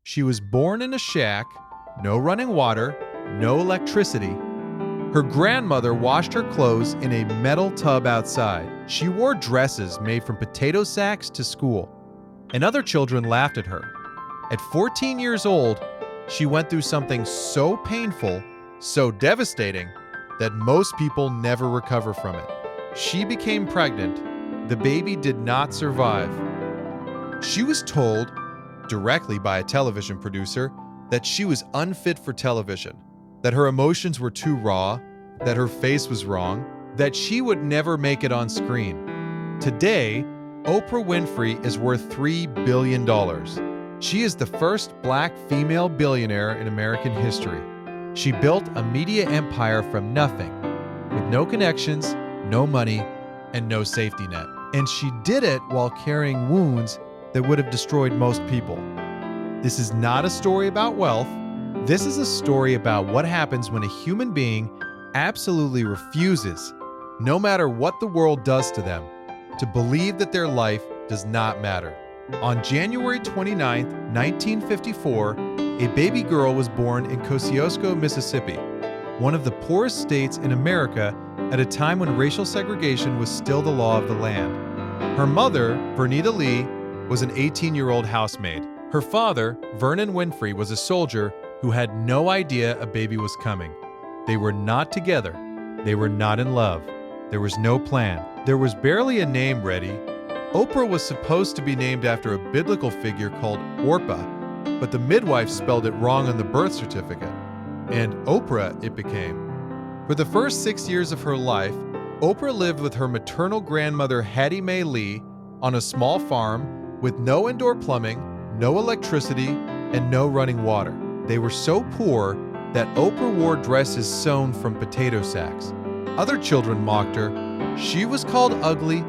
She was born in a shack, no running water, no electricity. Her grandmother washed her clothes in a metal tub outside. She wore dresses made from potato sacks to school, and other children laughed at her. At 14 years old, she went through something so painful, so devastating, that most people never recover from it. She became pregnant. The baby did not survive. She was told, directly by a television producer, that she was unfit for television, that her emotions were too raw, that her face was wrong, that she would never make it on screen. Today, Oprah Winfrey is worth $3 billion. She is the first black female billionaire in American history. She built a media empire from nothing, with no connections, no money, and no safety net. And she did it while carrying wounds that would have destroyed most people. This is not a story about wealth. This is a story about what happens when a human being absolutely refuses, no matter what the world does to them, to believe that their life does not matter. On January 29, 1954, a baby girl was born in Kosciuszko, Mississippi, one of the poorest states in America at a time when racial segregation was still the law of the land. Her mother, Vernita Lee, was an 18-year-old housemaid. Her father, Vernon Winfrey, was a soldier who had no idea a baby was coming. They were not together. They were not in love. There was no plan. There was barely a name ready. Oprah was supposed to be named after a biblical figure called Orpah, but the midwife spelled it wrong on the birth certificate, and Oprah it became. For the first 6 years of her life, Oprah lived with her maternal grandmother Hattie Mae Lee on a small farm with no indoor plumbing, no electricity, and no running water. They were so poor that Oprah wore dresses sewn from potato sacks. Other children mocked her. She was called ugly.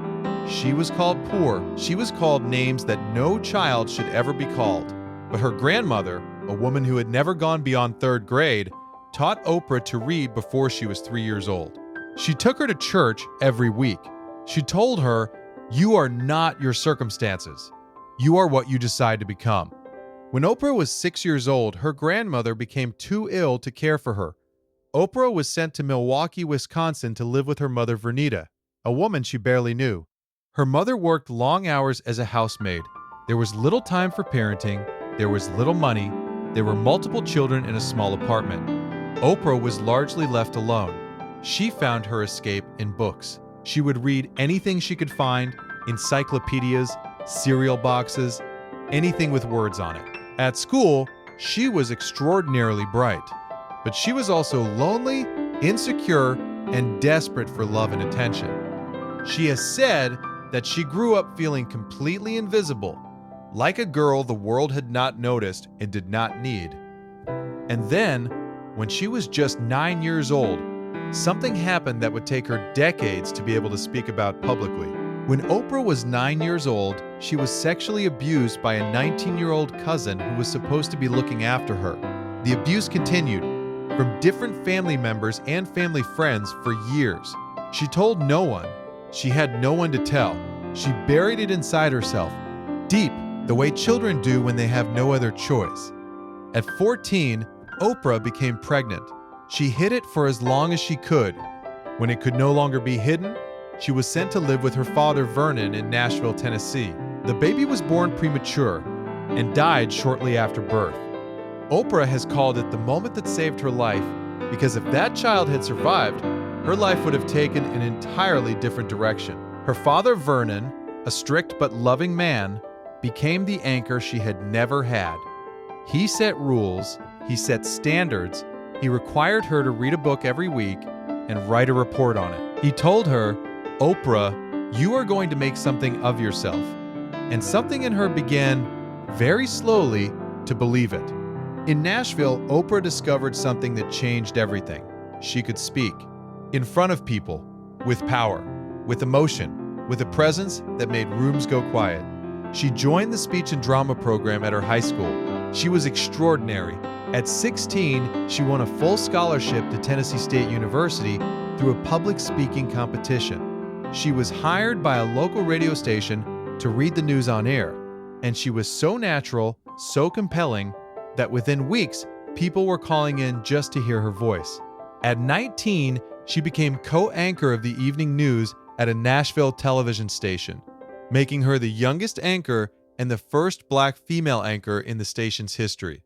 She was called poor. She was called names that no child should ever be called. But her grandmother, a woman who had never gone beyond third grade, taught Oprah to read before she was 3 years old. She took her to church every week. She told her, "You are not your circumstances. You are what you decide to become." When Oprah was 6 years old, her grandmother became too ill to care for her. Oprah was sent to Milwaukee, Wisconsin to live with her mother Vernita, a woman she barely knew. Her mother worked long hours as a housemaid. There was little time for parenting. There was little money. There were multiple children in a small apartment. Oprah was largely left alone. She found her escape in books. She would read anything she could find, encyclopedias, cereal boxes, anything with words on it. At school, she was extraordinarily bright, but she was also lonely, insecure, and desperate for love and attention. She has said that she grew up feeling completely invisible, like a girl the world had not noticed and did not need. And then, when she was just 9 years old, something happened that would take her decades to be able to speak about publicly. When Oprah was 9 years old, she was sexually abused by a 19-year-old cousin who was supposed to be looking after her. The abuse continued from different family members and family friends for years. She told no one. She had no one to tell. She buried it inside herself, deep, the way children do when they have no other choice. At 14, Oprah became pregnant. She hid it for as long as she could. When it could no longer be hidden, she was sent to live with her father Vernon in Nashville, Tennessee. The baby was born premature and died shortly after birth. Oprah has called it the moment that saved her life because if that child had survived, her life would have taken an entirely different direction. Her father Vernon, a strict but loving man, became the anchor she had never had. He set rules, he set standards, he required her to read a book every week and write a report on it. He told her, "Oprah, you are going to make something of yourself." And something in her began, very slowly, to believe it. In Nashville, Oprah discovered something that changed everything. She could speak, in front of people, with power, with emotion, with a presence that made rooms go quiet. She joined the speech and drama program at her high school. She was extraordinary. At 16, she won a full scholarship to Tennessee State University through a public speaking competition. She was hired by a local radio station to read the news on air, and she was so natural, so compelling, that within weeks, people were calling in just to hear her voice. At 19, she became co-anchor of the evening news at a Nashville television station, making her the youngest anchor and the first black female anchor in the station's history.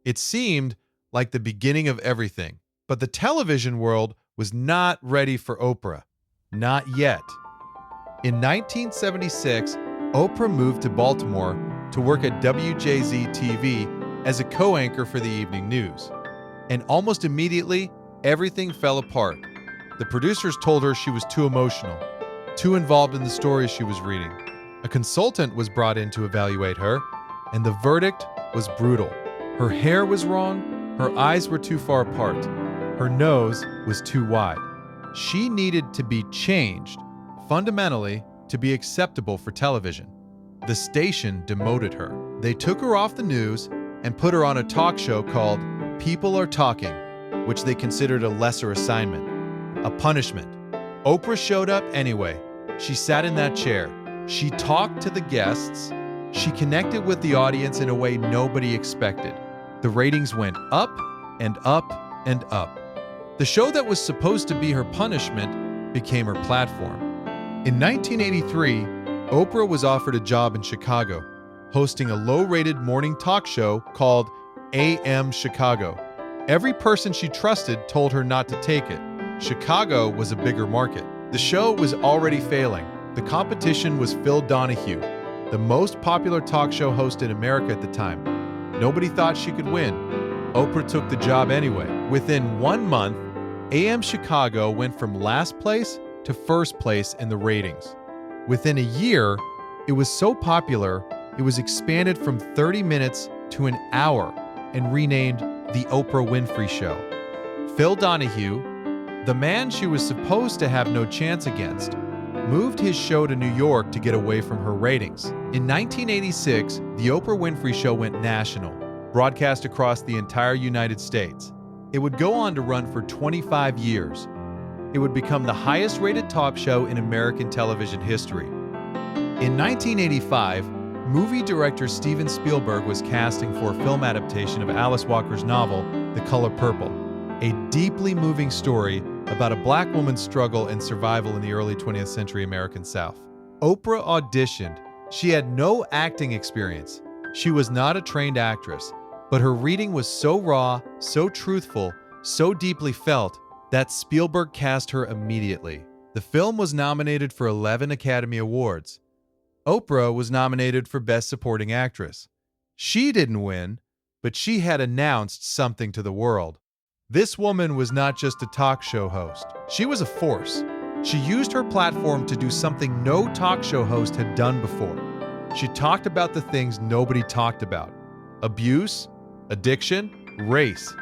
It seemed like the beginning of everything, but the television world was not ready for Oprah. Not yet. In 1976, Oprah moved to Baltimore to work at WJZ-TV as a co-anchor for the evening news. And almost immediately, everything fell apart. The producers told her she was too emotional, too involved in the stories she was reading. A consultant was brought in to evaluate her, and the verdict was brutal. Her hair was wrong, her eyes were too far apart, her nose was too wide. She needed to be changed, fundamentally, to be acceptable for television. The station demoted her. They took her off the news and put her on a talk show called People Are Talking, which they considered a lesser assignment, a punishment. Oprah showed up anyway. She sat in that chair. She talked to the guests. She connected with the audience in a way nobody expected. The ratings went up and up and up. The show that was supposed to be her punishment became her platform. In 1983, Oprah was offered a job in Chicago, hosting a low-rated morning talk show called AM Chicago. Every person she trusted told her not to take it. Chicago was a bigger market. The show was already failing. The competition was Phil Donahue, the most popular talk show host in America at the time. Nobody thought she could win. Oprah took the job anyway. Within 1 month, AM Chicago went from last place to first place in the ratings. Within a year, it was so popular, it was expanded from 30 minutes to an hour and renamed The Oprah Winfrey Show. Phil Donahue, the man she was supposed to have no chance against, moved his show to New York to get away from her ratings. In 1986, The Oprah Winfrey Show went national, broadcast across the entire United States. It would go on to run for 25 years. It would become the highest-rated talk show in American television history. In 1985, movie director Steven Spielberg was casting for a film adaptation of Alice Walker's novel, The Color Purple, a deeply moving story about a black woman's struggle and survival in the early 20th century American South. Oprah auditioned. She had no acting experience. She was not a trained actress, but her reading was so raw, so truthful, so deeply felt that Spielberg cast her immediately. The film was nominated for 11 Academy Awards. Oprah was nominated for Best Supporting Actress. She didn't win, but she had announced something to the world. This woman was not just a talk show host. She was a force. She used her platform to do something no talk show host had done before. She talked about the things nobody talked about: abuse, addiction, race.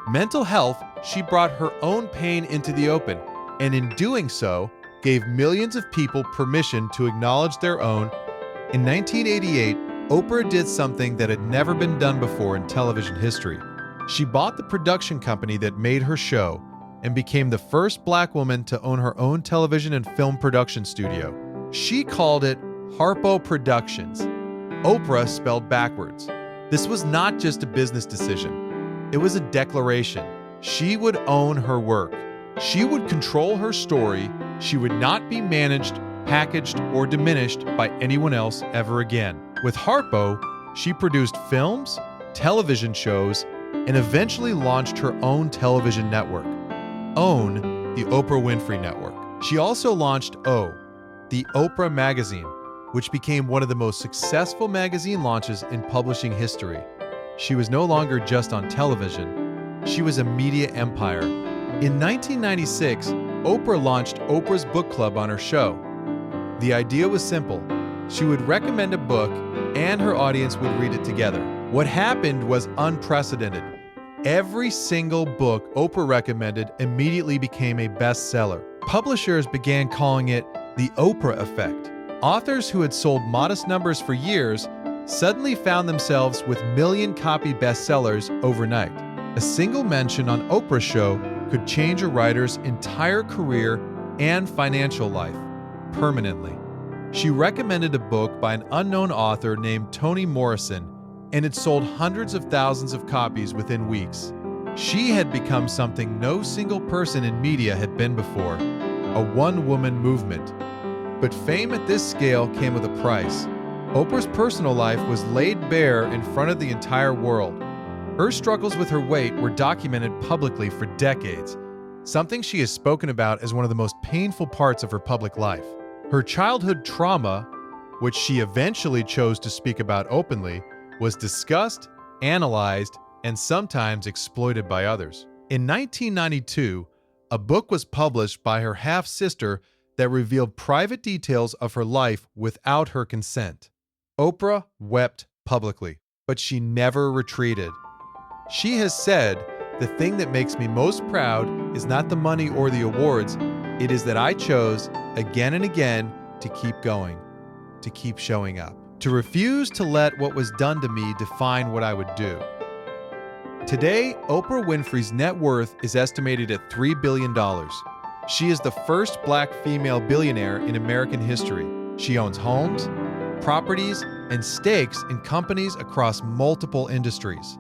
Mental health. She brought her own pain into the open, and in doing so, gave millions of people permission to acknowledge their own. In 1988, Oprah did something that had never been done before in television history. She bought the production company that made her show and became the first black woman to own her own television and film production studio. She called it Harpo Productions. Oprah spelled backwards. This was not just a business decision. It was a declaration. She would own her work. She would control her story. She would not be managed, packaged, or diminished by anyone else ever again. With Harpo, she produced films, television shows, and eventually launched her own television network, OWN, the Oprah Winfrey Network. She also launched O, the Oprah magazine, which became one of the most successful magazine launches in publishing history. She was no longer just on television. She was a media empire. In 1996, Oprah launched Oprah's Book Club on her show. The idea was simple. She would recommend a book, and her audience would read it together. What happened was unprecedented. Every single book Oprah recommended immediately became a bestseller. Publishers began calling it the Oprah effect. Authors who had sold modest numbers for years suddenly found themselves with million-copy bestsellers overnight. A single mention on Oprah's show could change a writer's entire career and financial life permanently. She recommended a book by an unknown author named Toni Morrison, and it sold hundreds of thousands of copies within weeks. She had become something no single person in media had been before, a one-woman movement. But fame at this scale came with a price. Oprah's personal life was laid bare in front of the entire world. Her struggles with her weight were documented publicly for decades, something she has spoken about as one of the most painful parts of her public life. Her childhood trauma, which she eventually chose to speak about openly, was discussed, analyzed, and sometimes exploited by others. In 1992, a book was published by her half-sister that revealed private details of her life without her consent. Oprah wept publicly, but she never retreated. She has said, "The thing that makes me most proud is not the money or the awards, it is that I chose, again and again, to keep going, to keep showing up, to refuse to let what was done to me define what I would do." Today, Oprah Winfrey's net worth is estimated at $3 billion. She is the first Black female billionaire in American history. She owns homes, properties, and stakes in companies across multiple industries.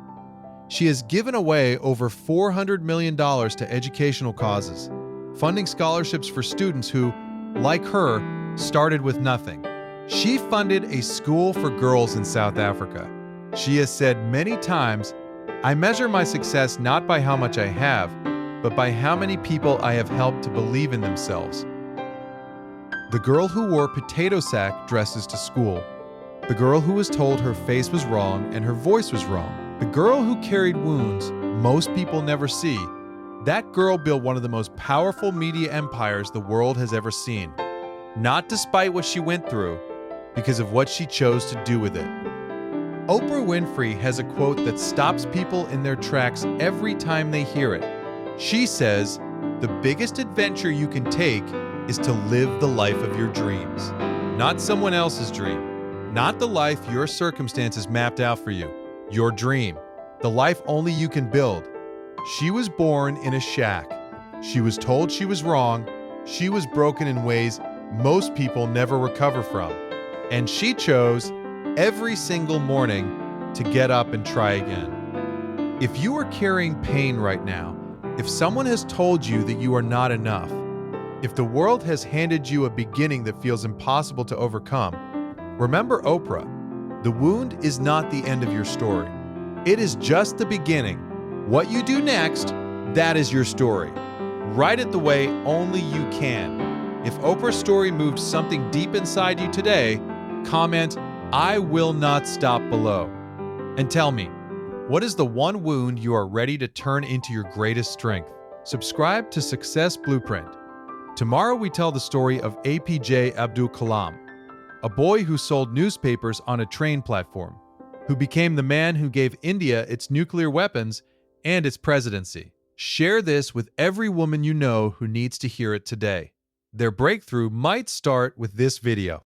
She has given away over $400 million to educational causes, funding scholarships for students who, like her, started with nothing. She funded a school for girls in South Africa. She has said many times, "I measure my success not by how much I have, but by how many people I have helped to believe in themselves." The girl who wore potato sack dresses to school. The girl who was told her face was wrong and her voice was wrong. The girl who carried wounds most people never see. That girl built one of the most powerful media empires the world has ever seen. Not despite what she went through, because of what she chose to do with it. Oprah Winfrey has a quote that stops people in their tracks every time they hear it. She says, "The biggest adventure you can take is to live the life of your dreams. Not someone else's dream. Not the life your circumstances mapped out for you. Your dream. The life only you can build." She was born in a shack. She was told she was wrong. She was broken in ways most people never recover from. And she chose every single morning to get up and try again. If you are carrying pain right now, if someone has told you that you are not enough, if the world has handed you a beginning that feels impossible to overcome, remember Oprah. The wound is not the end of your story. It is just the beginning. What you do next, that is your story. Write it the way only you can. If Oprah's story moved something deep inside you today, comment, "I will not stop" below. And tell me, what is the one wound you are ready to turn into your greatest strength? Subscribe to Success Blueprint. Tomorrow we tell the story of APJ Abdul Kalam, a boy who sold newspapers on a train platform, who became the man who gave India its nuclear weapons and its presidency. Share this with every woman you know who needs to hear it today. Their breakthrough might start with this video.